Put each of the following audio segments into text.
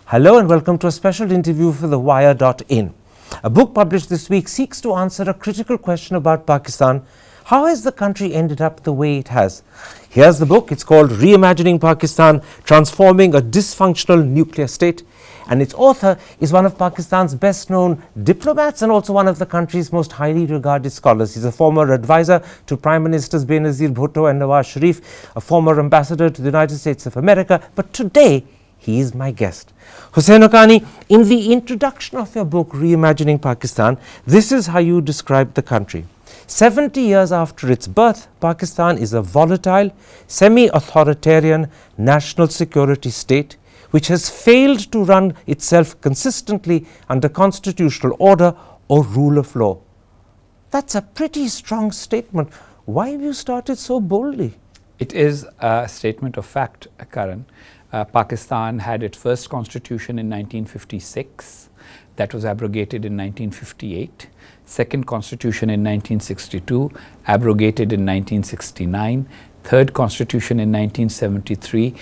Hello and welcome to a special interview for the Wire.in. A book published this week seeks to answer a critical question about Pakistan. How has the country ended up the way it has? Here's the book. It's called Reimagining Pakistan, Transforming a Dysfunctional Nuclear State. And its author is one of Pakistan's best known diplomats and also one of the country's most highly regarded scholars. He's a former advisor to Prime Ministers Benazir Bhutto and Nawaz Sharif, a former ambassador to the United States of America. But today, he is my guest. Husain Haqqani, in the introduction of your book, Reimagining Pakistan, this is how you describe the country. 70 years after its birth, Pakistan is a volatile, semi-authoritarian national security state which has failed to run itself consistently under constitutional order or rule of law. That's a pretty strong statement. Why have you started so boldly? It is a statement of fact, Karan. Pakistan had its first constitution in 1956. That was abrogated in 1958. Second constitution in 1962, abrogated in 1969. Third constitution in 1973,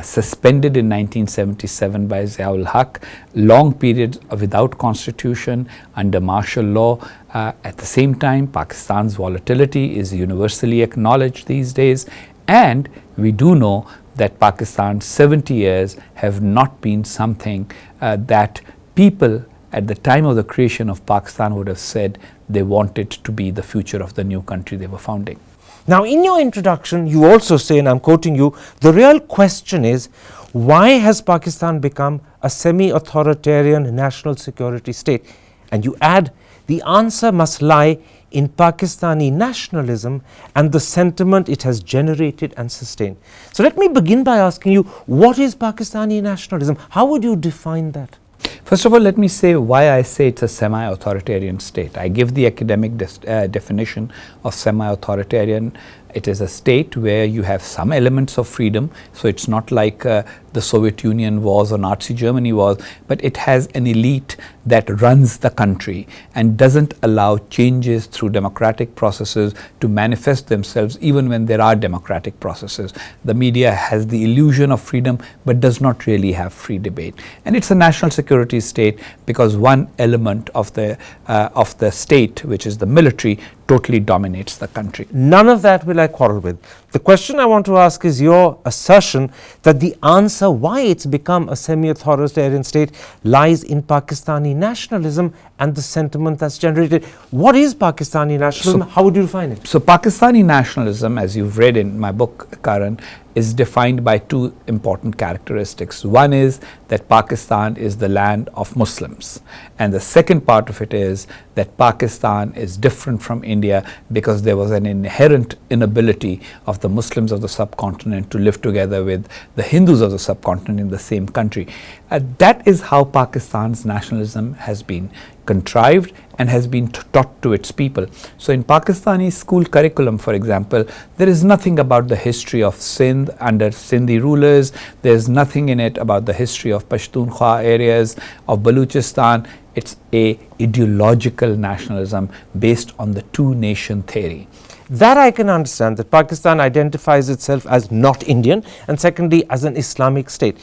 suspended in 1977 by Ziaul Haq. Long period without constitution under martial law. At the same time, Pakistan's volatility is universally acknowledged these days, and we do know that Pakistan's 70 years have not been something that people at the time of the creation of Pakistan would have said they wanted to be the future of the new country they were founding. Now, in your introduction, you also say, and I'm quoting you, the real question is, why has Pakistan become a semi-authoritarian national security state? And you add, the answer must lie in Pakistani nationalism and the sentiment it has generated and sustained. So let me begin by asking you, what is Pakistani nationalism? How would you define that? First of all, let me say why I say it's a semi-authoritarian state. I give the academic definition of semi-authoritarian. It is a state where you have some elements of freedom, so it's not like the Soviet Union was or Nazi Germany was, but it has an elite that runs the country and doesn't allow changes through democratic processes to manifest themselves even when there are democratic processes. The media has the illusion of freedom but does not really have free debate. And it's a national security state because one element of the state, which is the military, totally dominates the country. None of that will I quarrel with. The question I want to ask is your assertion that the answer why it's become a semi-authoritarian state lies in Pakistani nationalism and the sentiment that's generated. What is Pakistani nationalism? How would you define it? So Pakistani nationalism, as you've read in my book, Karan, is defined by two important characteristics. One is that Pakistan is the land of Muslims, and the second part of it is that Pakistan is different from India because there was an inherent inability of the Muslims of the subcontinent to live together with the Hindus of the subcontinent in the same country. That is how Pakistan's nationalism has been contrived and has been taught to its people. So in Pakistani school curriculum, for example, there is nothing about the history of Sindh under Sindhi rulers. There's nothing in it about the history of Pashtunkhwa areas, of Baluchistan. It's a ideological nationalism based on the two-nation theory. That I can understand, that Pakistan identifies itself as not Indian and secondly as an Islamic state.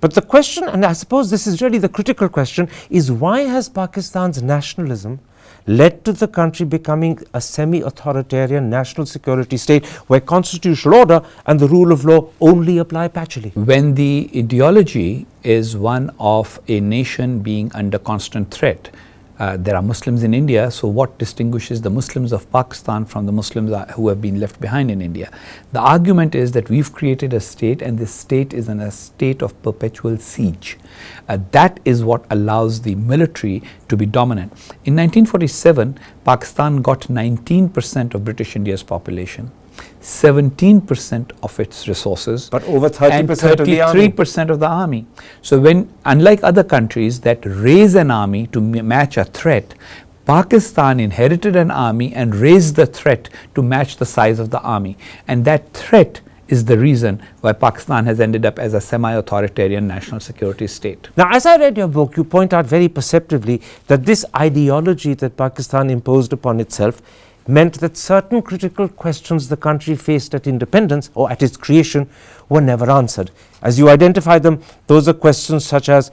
But the question, and I suppose this is really the critical question, is why has Pakistan's nationalism led to the country becoming a semi-authoritarian national security state where constitutional order and the rule of law only apply patchily? When the ideology is one of a nation being under constant threat, there are Muslims in India, so what distinguishes the Muslims of Pakistan from the Muslims who have been left behind in India? The argument is that we've created a state and this state is in a state of perpetual siege. That is what allows the military to be dominant. In 1947, Pakistan got 19% of British India's population, 17% of its resources, but over 30% and of the army. 33% of the army. So when, unlike other countries that raise an army to match a threat, Pakistan inherited an army and raised the threat to match the size of the army. And that threat is the reason why Pakistan has ended up as a semi-authoritarian national security state. Now, as I read your book, you point out very perceptively that this ideology that Pakistan imposed upon itself meant that certain critical questions the country faced at independence or at its creation were never answered. As you identify them, those are questions such as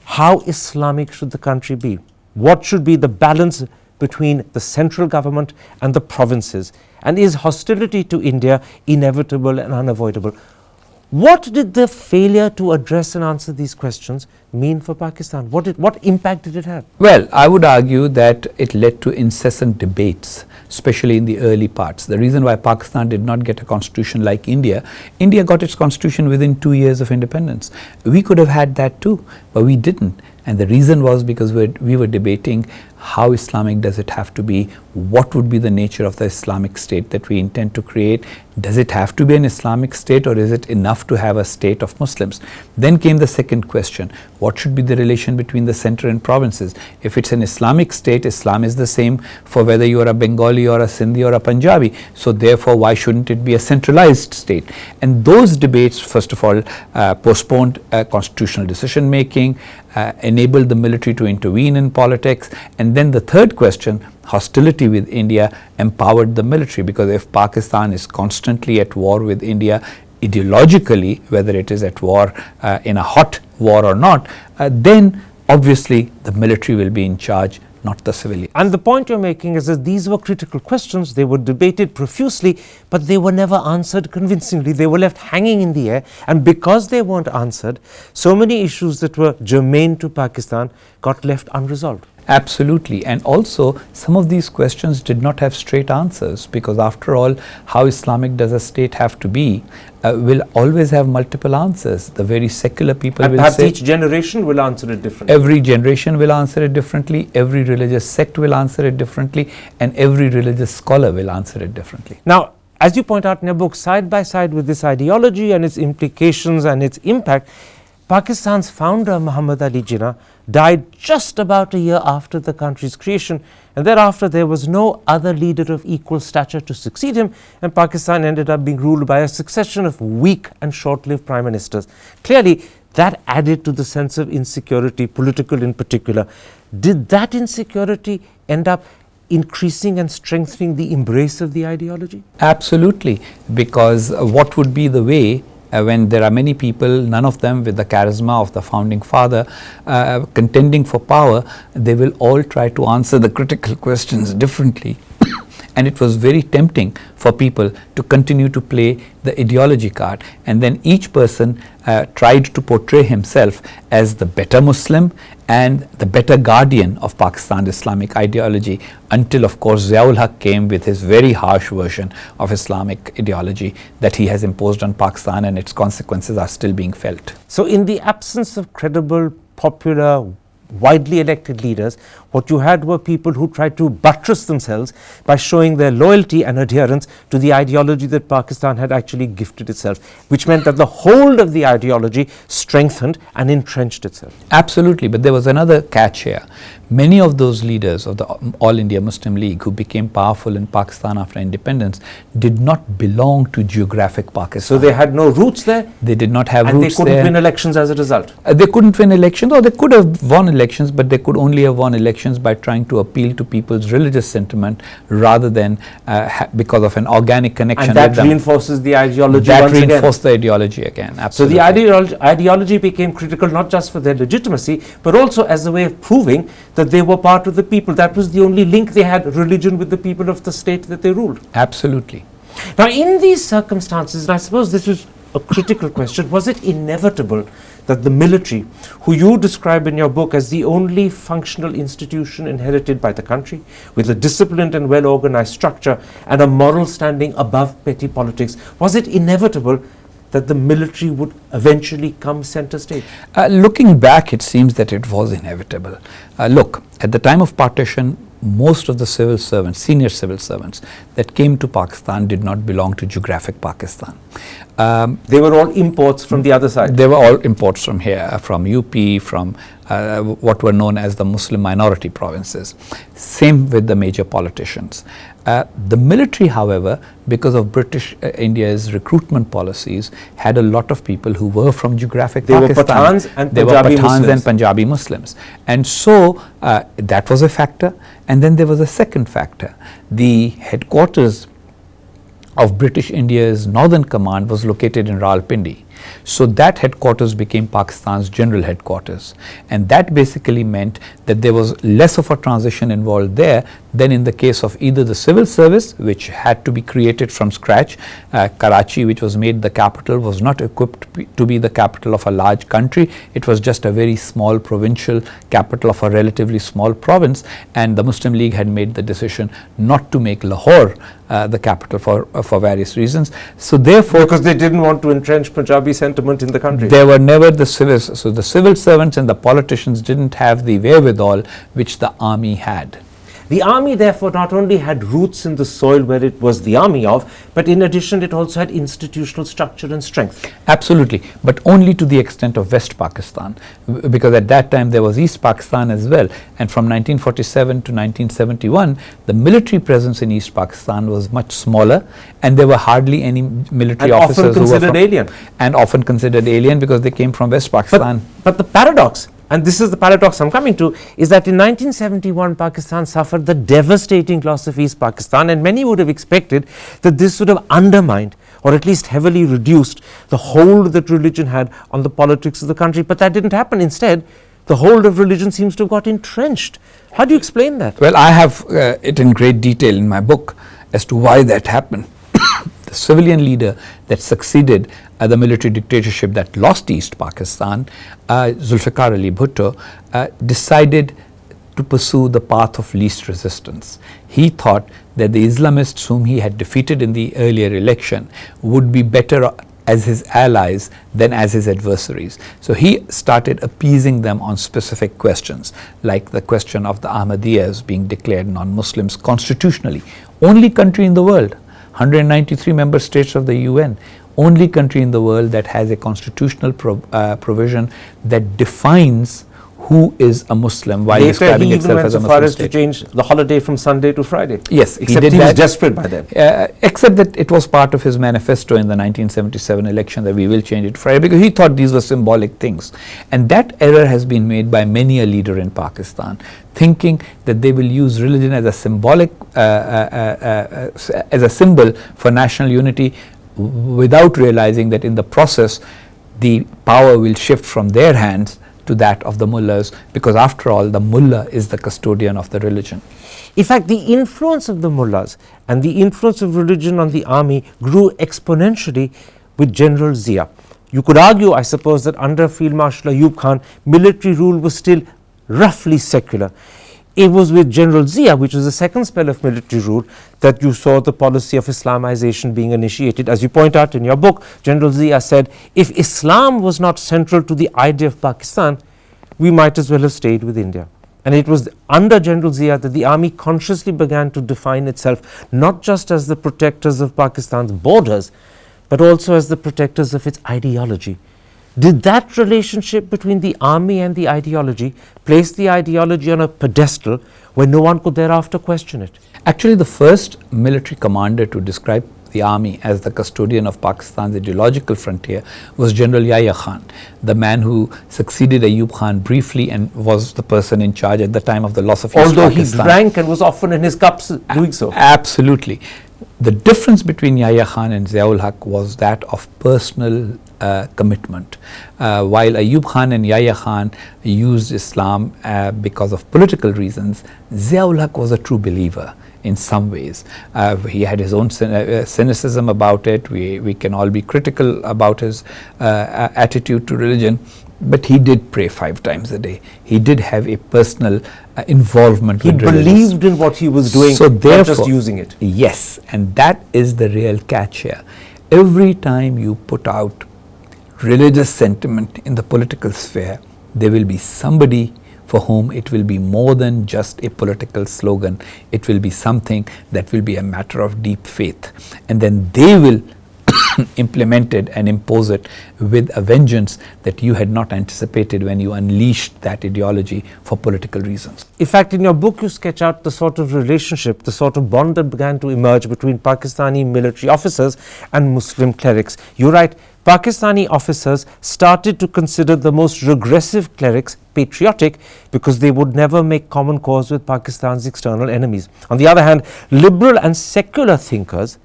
How Islamic should the country be? What should be the balance between the central government and the provinces? And is hostility to India inevitable and unavoidable? What did the failure to address and answer these questions mean for Pakistan? What impact did it have? Well, I would argue that it led to incessant debates, especially in the early parts. The reason why Pakistan did not get a constitution like India, India got its constitution within 2 years of independence. We could have had that too, but we didn't. And the reason was because we were debating how Islamic does it have to be, what would be the nature of the Islamic state that we intend to create, does it have to be an Islamic state or is it enough to have a state of Muslims? Then came the second question, what should be the relation between the center and provinces? If it's an Islamic state, Islam is the same for whether you are a Bengali or a Sindhi or a Punjabi, so therefore why shouldn't it be a centralized state? And those debates first of all postponed constitutional decision making, enabled the military to intervene in politics, and then the third question, hostility with India, empowered the military, because if Pakistan is constantly at war with India ideologically, whether it is at war in a hot war or not, then obviously the military will be in charge, not the civilian. And the point you're making is that these were critical questions. They were debated profusely, but they were never answered convincingly. They were left hanging in the air. And because they weren't answered, so many issues that were germane to Pakistan got left unresolved. Absolutely. And also some of these questions did not have straight answers, because after all, how Islamic does a state have to be will always have multiple answers. The very secular people will perhaps say, each generation will answer it differently. every generation will answer it differently, every religious sect will answer it differently, and every religious scholar will answer it differently. Now, as you point out in your book, side by side with this ideology and its implications and its impact, Pakistan's founder Muhammad Ali Jinnah died just about a year after the country's creation, and thereafter there was no other leader of equal stature to succeed him, and Pakistan ended up being ruled by a succession of weak and short-lived prime ministers. Clearly, that added to the sense of insecurity, political in particular. Did that insecurity end up increasing and strengthening the embrace of the ideology? Absolutely, because what would be the way when there are many people, none of them with the charisma of the founding father, contending for power, they will all try to answer the critical questions differently. And it was very tempting for people to continue to play the ideology card, and then each person tried to portray himself as the better Muslim and the better guardian of Pakistan's Islamic ideology, until of course Ziaul Haq came with his very harsh version of Islamic ideology that he has imposed on Pakistan, and its consequences are still being felt. So in the absence of credible, popular, widely elected leaders, what you had were people who tried to buttress themselves by showing their loyalty and adherence to the ideology that Pakistan had actually gifted itself, which meant that the hold of the ideology strengthened and entrenched itself. Absolutely, but there was another catch here. Many of those leaders of the All India Muslim League who became powerful in Pakistan after independence did not belong to geographic Pakistan. So they had no roots there. They did not have and roots there. And they couldn't win elections as a result. They couldn't win elections, or they could have won elections, but they could only have won elections by trying to appeal to people's religious sentiment rather than because of an organic connection with them. And that reinforces the ideology that once again. reinforced the ideology again, absolutely. So the ideology became critical not just for their legitimacy, but also as a way of proving that they were part of the people. That was the only link they had, religion with the people of the state that they ruled. Absolutely. Now in these circumstances, and I suppose this is a critical question, was it inevitable that the military, who you describe in your book as the only functional institution inherited by the country, with a disciplined and well-organized structure and a moral standing above petty politics, was it inevitable that the military would eventually come center stage? Looking back, it seems that it was inevitable. Look, at the time of partition, most of the civil servants, senior civil servants that came to Pakistan did not belong to geographic Pakistan. They were all imports from the other side. They were all imports from here, from UP, from what were known as the Muslim minority provinces. Same with the major politicians. The military, however, because of British India's recruitment policies, had a lot of people who were from geographic Pakistan. They were Pathans and they Punjabi were Pathans Muslims. and Punjabi Muslims. And so that was a factor. And then there was a second factor. The headquarters of British India's Northern Command was located in Rawalpindi. So that headquarters became Pakistan's general headquarters, and that basically meant that there was less of a transition involved there than in the case of either the civil service, which had to be created from scratch. Karachi, which was made the capital, was not equipped to be the capital of a large country. It was just a very small provincial capital of a relatively small province, and the Muslim League had made the decision not to make Lahore the capital for various reasons. So therefore, because they didn't want to entrench Punjabi sentiment in the country. There were never the civils, so the civil servants and the politicians didn't have the wherewithal which the army had. The army therefore not only had roots in the soil where it was the army of, but in addition it also had institutional structure and strength. Absolutely, but only to the extent of West Pakistan, because at that time there was East Pakistan as well, and from 1947 to 1971 the military presence in East Pakistan was much smaller, and there were hardly any military and officers often considered alien. And often considered alien because they came from West Pakistan. But the paradox, and this is the paradox I'm coming to, is that in 1971 Pakistan suffered the devastating loss of East Pakistan, and many would have expected that this would have undermined or at least heavily reduced the hold that religion had on the politics of the country. But that didn't happen. Instead, the hold of religion seems to have got entrenched. How do you explain that? Well, I have it in great detail in my book as to why that happened. The civilian leader that succeeded the military dictatorship that lost East Pakistan, Zulfikar Ali Bhutto, decided to pursue the path of least resistance. He thought that the Islamists whom he had defeated in the earlier election would be better as his allies than as his adversaries. So he started appeasing them on specific questions, like the question of the Ahmadiyyas being declared non-Muslims constitutionally. Only country in the world, 193 member states of the UN, only country in the world that has a constitutional provision that defines who is a Muslim while describing itself as a Muslim state. To change the holiday from Sunday to Friday. Yes, except he was desperate by then. Except that it was part of his manifesto in the 1977 election that we will change it to Friday, because he thought these were symbolic things. And that error has been made by many a leader in Pakistan, thinking that they will use religion as a symbolic, as a symbol for national unity, without realizing that in the process the power will shift from their hands to that of the mullahs, because after all the mullah is the custodian of the religion. In fact, the influence of the mullahs and the influence of religion on the army grew exponentially with General Zia. You could argue, I suppose, that under Field Marshal Ayub Khan, military rule was still roughly secular. It was with General Zia, which was the second spell of military rule, that you saw the policy of Islamization being initiated. As you point out in your book, General Zia said, if Islam was not central to the idea of Pakistan, we might as well have stayed with India. And it was under General Zia that the army consciously began to define itself not just as the protectors of Pakistan's borders, but also as the protectors of its ideology. Did that relationship between the army and the ideology place the ideology on a pedestal where no one could thereafter question it? Actually, the first military commander to describe the army as the custodian of Pakistan's ideological frontier was General Yahya Khan, the man who succeeded Ayub Khan briefly and was the person in charge at the time of the loss of East Pakistan. Although he drank and was often in his cups doing so. Absolutely. The difference between Yahya Khan and Ziaul Haq was that of personal commitment. While Ayub Khan and Yahya Khan used Islam because of political reasons, Ziaul Haq was a true believer in some ways. He had his own cynicism about it. We can all be critical about his attitude to religion, but he did pray 5 times a day. He did have a personal involvement with religion. He believed in what he was doing, so therefore, not just using it. Yes, and that is the real catch here. Every time you put out religious sentiment in the political sphere, there will be somebody for whom it will be more than just a political slogan. It will be something that will be a matter of deep faith, and then they will implement it and impose it with a vengeance that you had not anticipated when you unleashed that ideology for political reasons. In fact, in your book you sketch out the sort of relationship, the sort of bond that began to emerge between Pakistani military officers and Muslim clerics. You write, Pakistani officers started to consider the most regressive clerics patriotic because they would never make common cause with Pakistan's external enemies. On the other hand, liberal and secular thinkers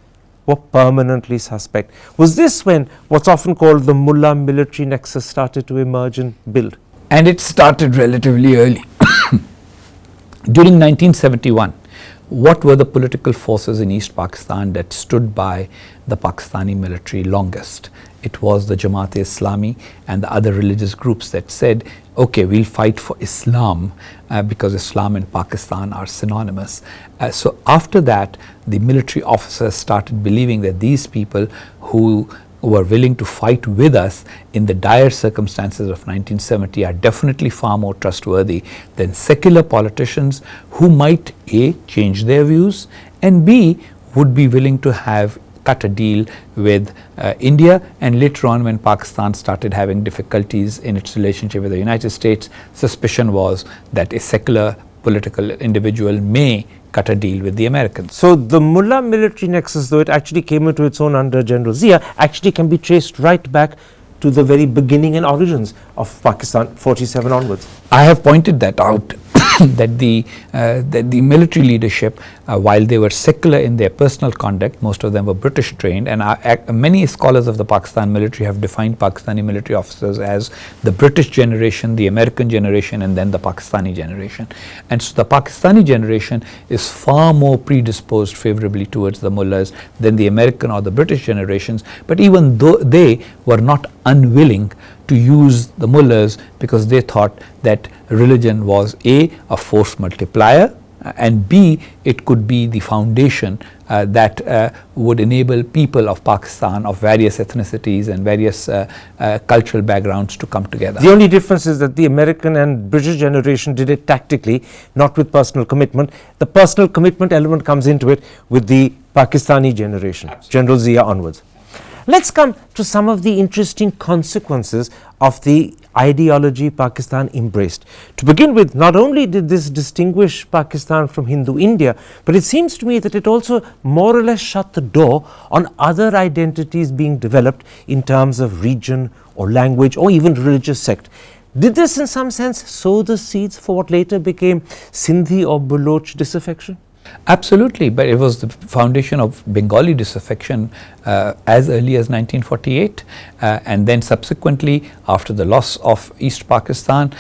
were permanently suspect. Was this when what's often called the mullah military nexus started to emerge and build? And it started relatively early. During 1971, what were the political forces in East Pakistan that stood by the Pakistani military longest? It was the Jamaat-e-Islami and the other religious groups that said, okay, we'll fight for Islam because Islam and Pakistan are synonymous. So after that, the military officers started believing that these people who were willing to fight with us in the dire circumstances of 1970 are definitely far more trustworthy than secular politicians who might A, change their views, and B, would be willing to have cut a deal with India. And later on, when Pakistan started having difficulties in its relationship with the United States, suspicion was that a secular political individual may cut a deal with the Americans. So the mullah military nexus, though it actually came into its own under General Zia, actually can be traced right back to the very beginning and origins of Pakistan, 47 onwards. I have pointed that out. that the military leadership, while they were secular in their personal conduct, most of them were British trained, and many scholars of the Pakistan military have defined Pakistani military officers as the British generation, the American generation, and then the Pakistani generation. And so the Pakistani generation is far more predisposed favorably towards the mullahs than the American or the British generations, but even though they were not unwilling to use the mullahs because they thought that religion was a force multiplier, and B, it could be the foundation that would enable people of Pakistan of various ethnicities and various cultural backgrounds to come together. The only difference is that the American and British generation did it tactically, not with personal commitment. The personal commitment element comes into it with the Pakistani generation, Absolutely. General Zia onwards. Let's come to some of the interesting consequences of the ideology Pakistan embraced. To begin with, not only did this distinguish Pakistan from Hindu India, but it seems to me that it also more or less shut the door on other identities being developed in terms of region or language or even religious sect. Did this in some sense sow the seeds for what later became Sindhi or Baloch disaffection? Absolutely, but it was the foundation of Bengali disaffection as early as 1948, and then subsequently after the loss of East Pakistan,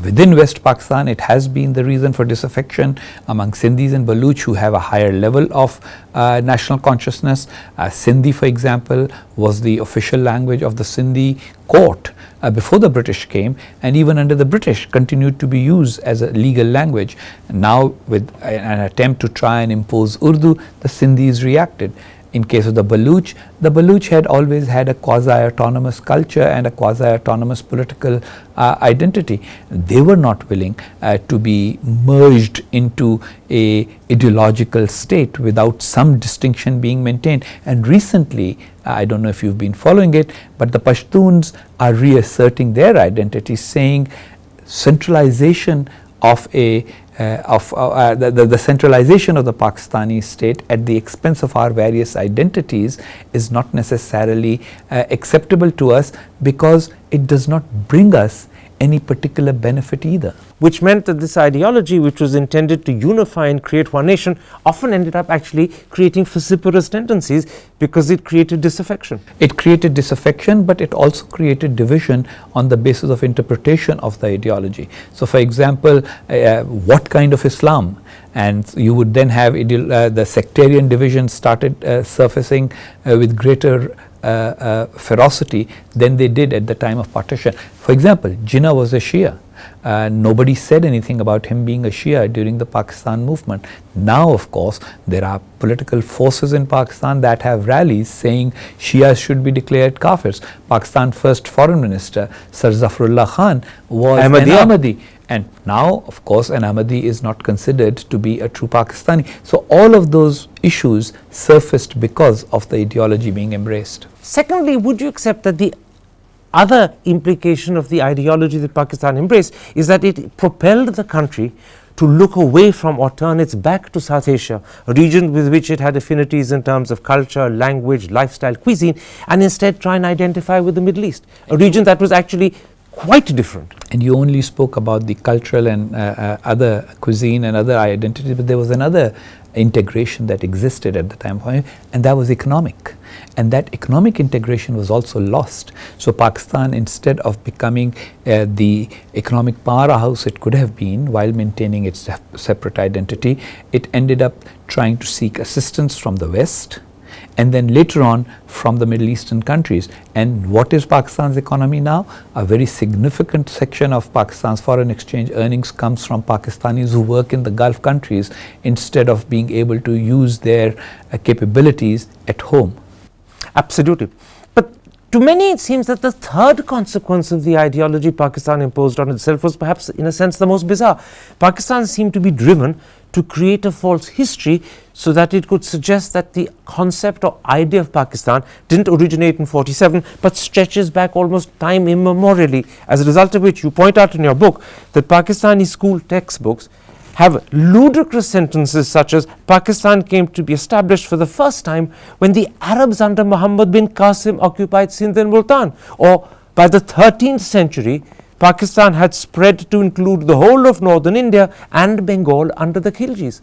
within West Pakistan it has been the reason for disaffection among Sindhis and Baloch who have a higher level of national consciousness. Sindhi, for example, was the official language of the Sindhi court before the British came, and even under the British continued to be used as a legal language. Now with an attempt to try and impose Urdu, the Sindhis reacted. In case of the Baloch had always had a quasi-autonomous culture and a quasi-autonomous political identity. They were not willing to be merged into a ideological state without some distinction being maintained. And recently, I don't know if you've been following it, but the Pashtuns are reasserting their identity, saying centralization of the centralization of the Pakistani state at the expense of our various identities is not necessarily acceptable to us because it does not bring us any particular benefit either. Which meant that this ideology, which was intended to unify and create one nation, often ended up actually creating vociferous tendencies because it created disaffection. It created disaffection, but it also created division on the basis of interpretation of the ideology. So for example, what kind of Islam? And you would then have the sectarian division started surfacing with greater ferocity than they did at the time of partition. For example, Jinnah was a Shia. Nobody said anything about him being a Shia during the Pakistan movement. Now, of course, there are political forces in Pakistan that have rallies saying Shias should be declared kafirs. Pakistan's first foreign minister, Sir Zafrullah Khan, was an Ahmadi. And now, of course, an Ahmadi is not considered to be a true Pakistani. So all of those issues surfaced because of the ideology being embraced. Secondly, would you accept that the other implication of the ideology that Pakistan embraced is that it propelled the country to look away from or turn its back to South Asia, a region with which it had affinities in terms of culture, language, lifestyle, cuisine, and instead try and identify with the Middle East, a region that was actually quite different. And you only spoke about the cultural and other cuisine and other identities, but there was another integration that existed at the time, and that was economic. And that economic integration was also lost. So Pakistan, instead of becoming the economic powerhouse it could have been while maintaining its separate identity, it ended up trying to seek assistance from the West, and then later on from the Middle Eastern countries. And what is Pakistan's economy now? A very significant section of Pakistan's foreign exchange earnings comes from Pakistanis who work in the Gulf countries instead of being able to use their capabilities at home. Absolutely. But to many it seems that the third consequence of the ideology Pakistan imposed on itself was perhaps in a sense the most bizarre. Pakistan seemed to be driven to create a false history so that it could suggest that the concept or idea of Pakistan didn't originate in 47 but stretches back almost time immemorially, as a result of which you point out in your book that Pakistani school textbooks have ludicrous sentences such as Pakistan came to be established for the first time when the Arabs under Muhammad bin Qasim occupied Sindh and Multan, or by the 13th century Pakistan had spread to include the whole of northern India and Bengal under the Khiljis.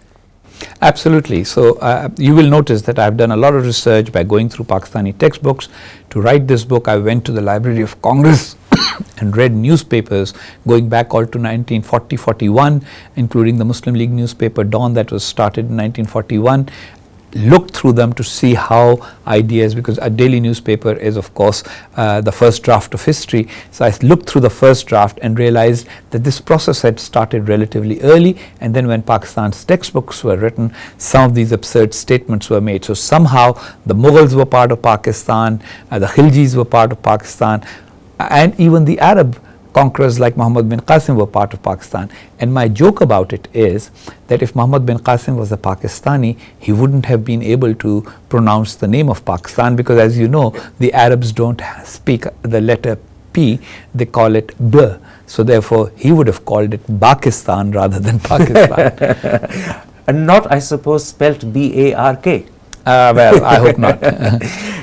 Absolutely. So you will notice that I've done a lot of research by going through Pakistani textbooks. To write this book, I went to the Library of Congress and read newspapers going back all to 1940-41, including the Muslim League newspaper Dawn that was started in 1941. Looked through them to see how ideas, because a daily newspaper is of course the first draft of history. So I looked through the first draft and realized that this process had started relatively early, and then when Pakistan's textbooks were written, some of these absurd statements were made. So somehow the Mughals were part of Pakistan, the Khiljis were part of Pakistan, and even the Arab conquerors like Muhammad bin Qasim were part of Pakistan. And my joke about it is that if Muhammad bin Qasim was a Pakistani, he wouldn't have been able to pronounce the name of Pakistan, because as you know, the Arabs don't speak the letter P, they call it B. So therefore, he would have called it Bakistan rather than Pakistan. And not, I suppose, spelt B-A-R-K. Well, I hope not.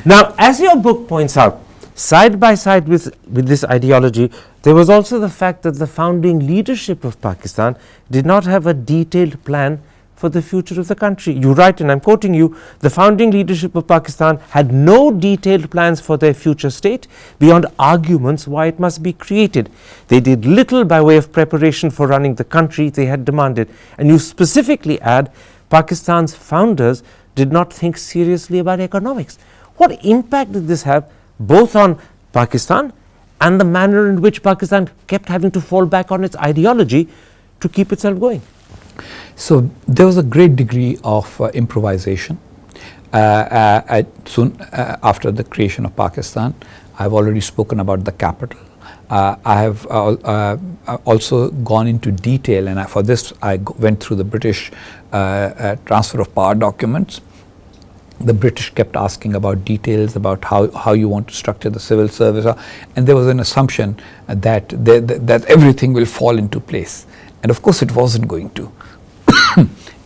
Now, as your book points out, side by side with this ideology, there was also the fact that the founding leadership of Pakistan did not have a detailed plan for the future of the country. You write, and I'm quoting you, the founding leadership of Pakistan had no detailed plans for their future state beyond arguments why it must be created. They did little by way of preparation for running the country they had demanded. And you specifically add, Pakistan's founders did not think seriously about economics. What impact did this have both on Pakistan and the manner in which Pakistan kept having to fall back on its ideology to keep itself going? So there was a great degree of improvisation soon after the creation of Pakistan. I've already spoken about the capital. I have also gone into detail, and for this I went through the British transfer of power documents. The British kept asking about details about how you want to structure the civil service, and there was an assumption that everything will fall into place, and of course it wasn't going to.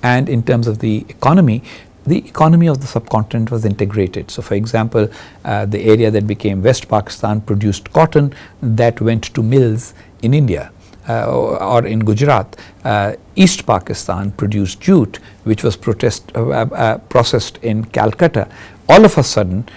And in terms of the economy of the subcontinent was integrated. So for example, the area that became West Pakistan produced cotton that went to mills in India. Or in Gujarat. East Pakistan produced jute, which was processed in Calcutta. All of a sudden,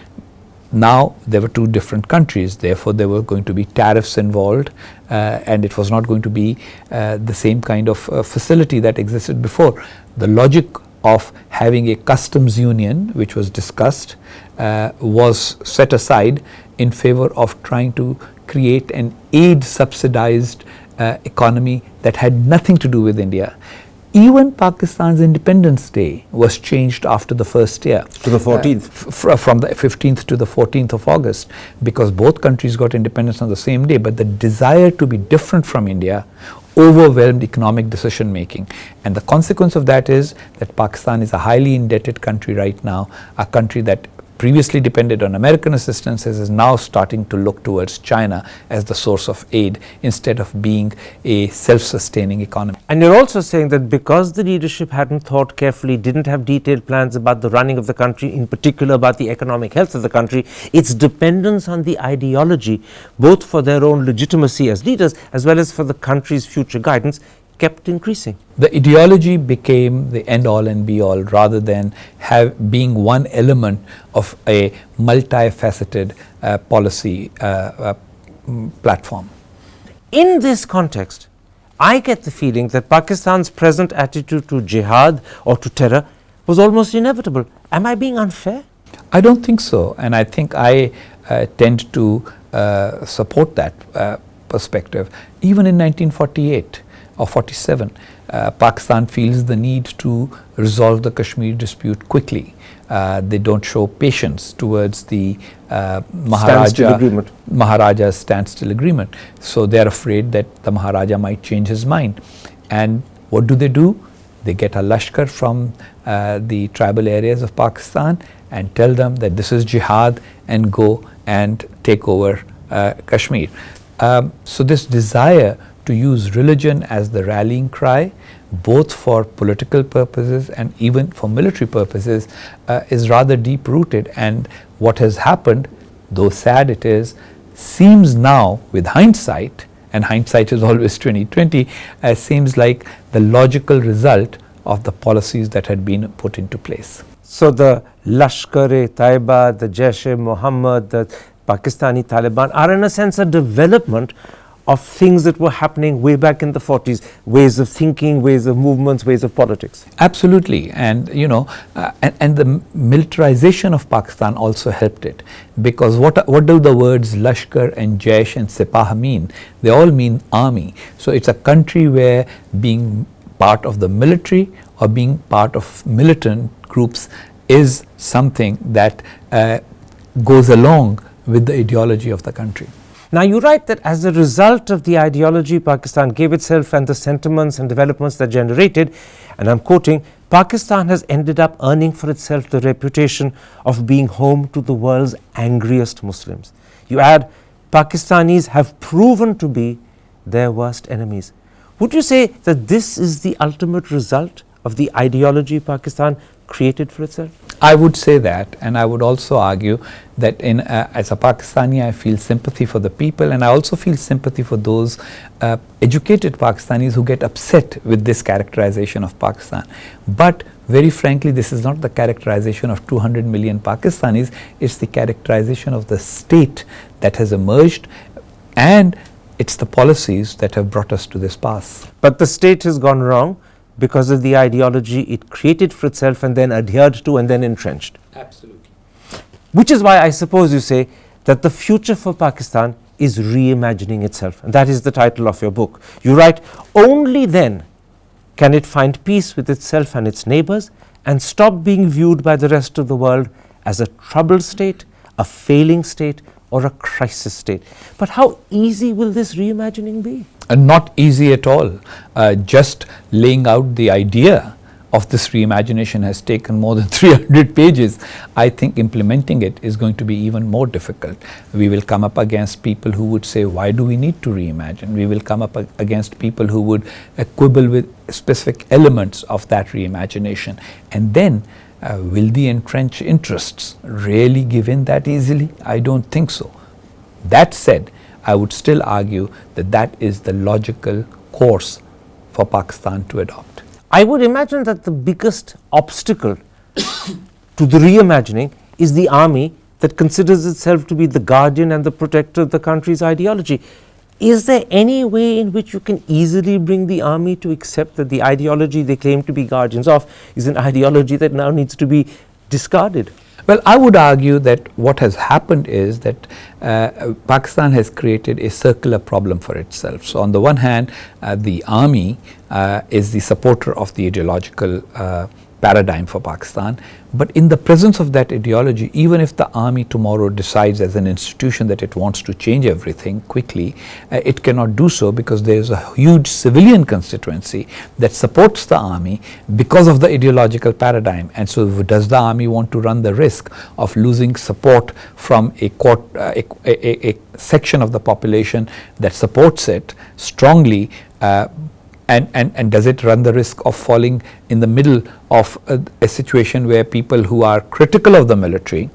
now there were two different countries, therefore there were going to be tariffs involved, and it was not going to be the same kind of facility that existed before. The logic of having a customs union, which was discussed, was set aside in favor of trying to create an aid subsidized economy that had nothing to do with India. Even Pakistan's Independence Day was changed after the first year. To the 14th? From the 15th to the 14th of August, because both countries got independence on the same day, but the desire to be different from India overwhelmed economic decision making. And the consequence of that is that Pakistan is a highly indebted country right now, a country that previously depended on American assistance is now starting to look towards China as the source of aid instead of being a self-sustaining economy. And you're also saying that because the leadership hadn't thought carefully, didn't have detailed plans about the running of the country, in particular about the economic health of the country, its dependence on the ideology, both for their own legitimacy as leaders as well as for the country's future guidance, kept increasing. The ideology became the end-all and be-all rather than being one element of a multifaceted policy platform. In this context, I get the feeling that Pakistan's present attitude to jihad or to terror was almost inevitable. Am I being unfair? I don't think so, and I think I tend to support that perspective. Even in 1948 or 47, Pakistan feels the need to resolve the Kashmir dispute quickly. They don't show patience towards the Maharaja's standstill agreement. So they're afraid that the Maharaja might change his mind. And what do? They get a Lashkar from the tribal areas of Pakistan and tell them that this is jihad and go and take over Kashmir. So this desire to use religion as the rallying cry, both for political purposes and even for military purposes, is rather deep-rooted. And what has happened, though sad it is, seems now with hindsight, and hindsight is always 20/20, seems like the logical result of the policies that had been put into place. So the Lashkar-e-Taiba, the Jaish-e-Mohammed, the Pakistani Taliban are in a sense a development of things that were happening way back in the 40s, ways of thinking, ways of movements, ways of politics. Absolutely, and you know, and the militarization of Pakistan also helped it, because what do the words Lashkar and Jaish and Sipah mean? They all mean army. So it's a country where being part of the military or being part of militant groups is something that goes along with the ideology of the country. Now you write that as a result of the ideology Pakistan gave itself and the sentiments and developments that generated, and I'm quoting, Pakistan has ended up earning for itself the reputation of being home to the world's angriest Muslims. You add, Pakistanis have proven to be their worst enemies. Would you say that this is the ultimate result of the ideology Pakistan created for itself? I would say that, and I would also argue that as a Pakistani, I feel sympathy for the people, and I also feel sympathy for those educated Pakistanis who get upset with this characterization of Pakistan. But very frankly, this is not the characterization of 200 million Pakistanis, it's the characterization of the state that has emerged, and it's the policies that have brought us to this pass. But the state has gone wrong because of the ideology it created for itself and then adhered to and then entrenched. Absolutely. Which is why I suppose you say that the future for Pakistan is reimagining itself, and that is the title of your book. You write, only then can it find peace with itself and its neighbors and stop being viewed by the rest of the world as a troubled state, a failing state, or a crisis state. But how easy will this reimagining be? Not easy at all. Just laying out the idea of this reimagination has taken more than 300 pages. I think implementing it is going to be even more difficult. We will come up against people who would say, why do we need to reimagine? We will come up against people who would quibble with specific elements of that reimagination. And then will the entrenched interests really give in that easily? I don't think so. That said, I would still argue that that is the logical course for Pakistan to adopt. I would imagine that the biggest obstacle to the reimagining is the army that considers itself to be the guardian and the protector of the country's ideology. Is there any way in which you can easily bring the army to accept that the ideology they claim to be guardians of is an ideology that now needs to be discarded? Well, I would argue that what has happened is that Pakistan has created a circular problem for itself. So on the one hand, the army is the supporter of the ideological paradigm for Pakistan. But in the presence of that ideology, even if the army tomorrow decides as an institution that it wants to change everything quickly, it cannot do so because there is a huge civilian constituency that supports the army because of the ideological paradigm. And so does the army want to run the risk of losing support from a section of the population that supports it strongly, and does it run the risk of falling in the middle of a situation where people who are critical of the military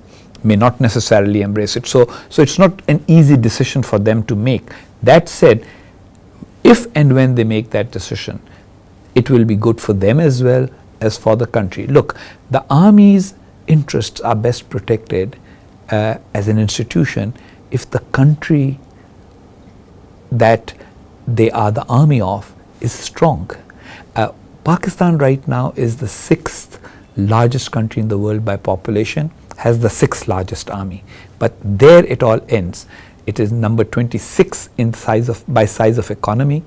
may not necessarily embrace it? So it's not an easy decision for them to make. That said, if and when they make that decision, it will be good for them as well as for the country. Look, the army's interests are best protected as an institution if the country that they are the army of is strong. Pakistan right now is the 6th largest country in the world by population, has the 6th largest army, but there it all ends. It is number 26 in by size of economy,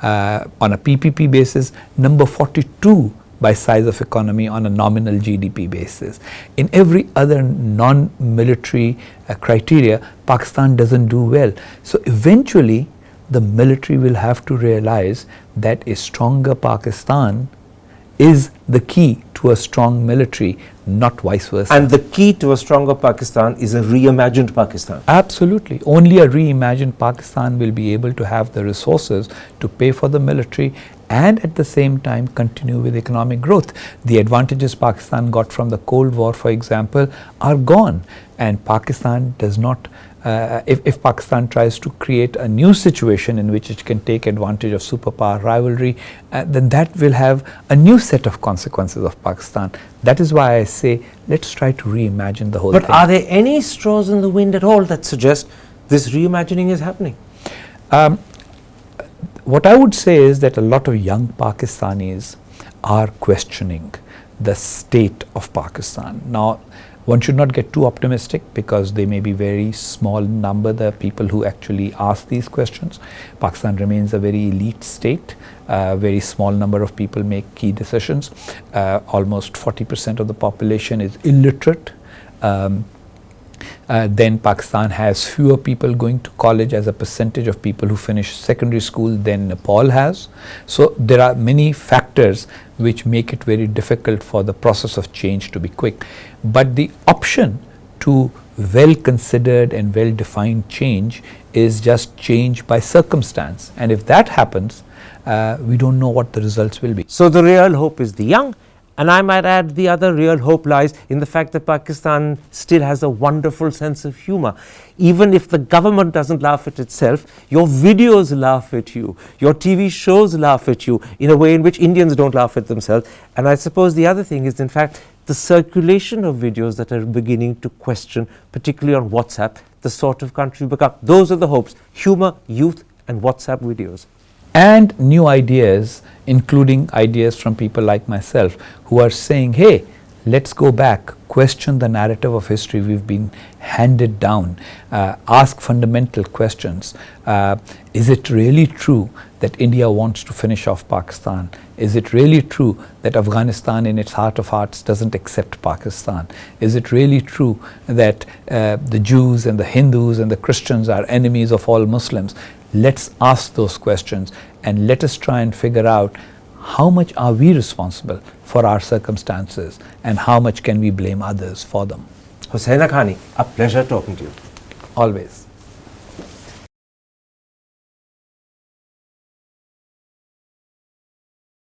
on a PPP basis, number 42 by size of economy on a nominal GDP basis. In every other non-military criteria, Pakistan doesn't do well. So eventually the military will have to realize that a stronger Pakistan is the key to a strong military, not vice versa. And the key to a stronger Pakistan is a reimagined Pakistan. Absolutely. Only a reimagined Pakistan will be able to have the resources to pay for the military and at the same time continue with economic growth. The advantages Pakistan got from the Cold War, for example, are gone, and Pakistan does not if Pakistan tries to create a new situation in which it can take advantage of superpower rivalry, then that will have a new set of consequences of Pakistan. That is why I say, let's try to reimagine the whole thing. But are there any straws in the wind at all that suggest this reimagining is happening? What I would say is that a lot of young Pakistanis are questioning the state of Pakistan. Now, one should not get too optimistic because they may be very small number, the people who actually ask these questions. Pakistan remains a very elite state. Very small number of people make key decisions. Almost 40% of the population is illiterate. Then Pakistan has fewer people going to college as a percentage of people who finish secondary school than Nepal has. So there are many factors which make it very difficult for the process of change to be quick. But the option to well considered and well defined change is just change by circumstance. And if that happens, we don't know what the results will be. So the real hope is the young. And I might add, the other real hope lies in the fact that Pakistan still has a wonderful sense of humor. Even if the government doesn't laugh at itself, your videos laugh at you, your TV shows laugh at you in a way in which Indians don't laugh at themselves. And I suppose the other thing is, in fact, the circulation of videos that are beginning to question, particularly on WhatsApp, the sort of country we become. Those are the hopes: humor, youth, and WhatsApp videos. And new ideas, including ideas from people like myself who are saying, hey, let's go back, question the narrative of history we've been handed down, ask fundamental questions. Is it really true that India wants to finish off Pakistan? Is it really true that Afghanistan in its heart of hearts doesn't accept Pakistan? Is it really true that the Jews and the Hindus and the Christians are enemies of all Muslims? Let's ask those questions and let us try and figure out how much are we responsible for our circumstances and how much can we blame others for them. Husain Haqqani, a pleasure talking to you. Always.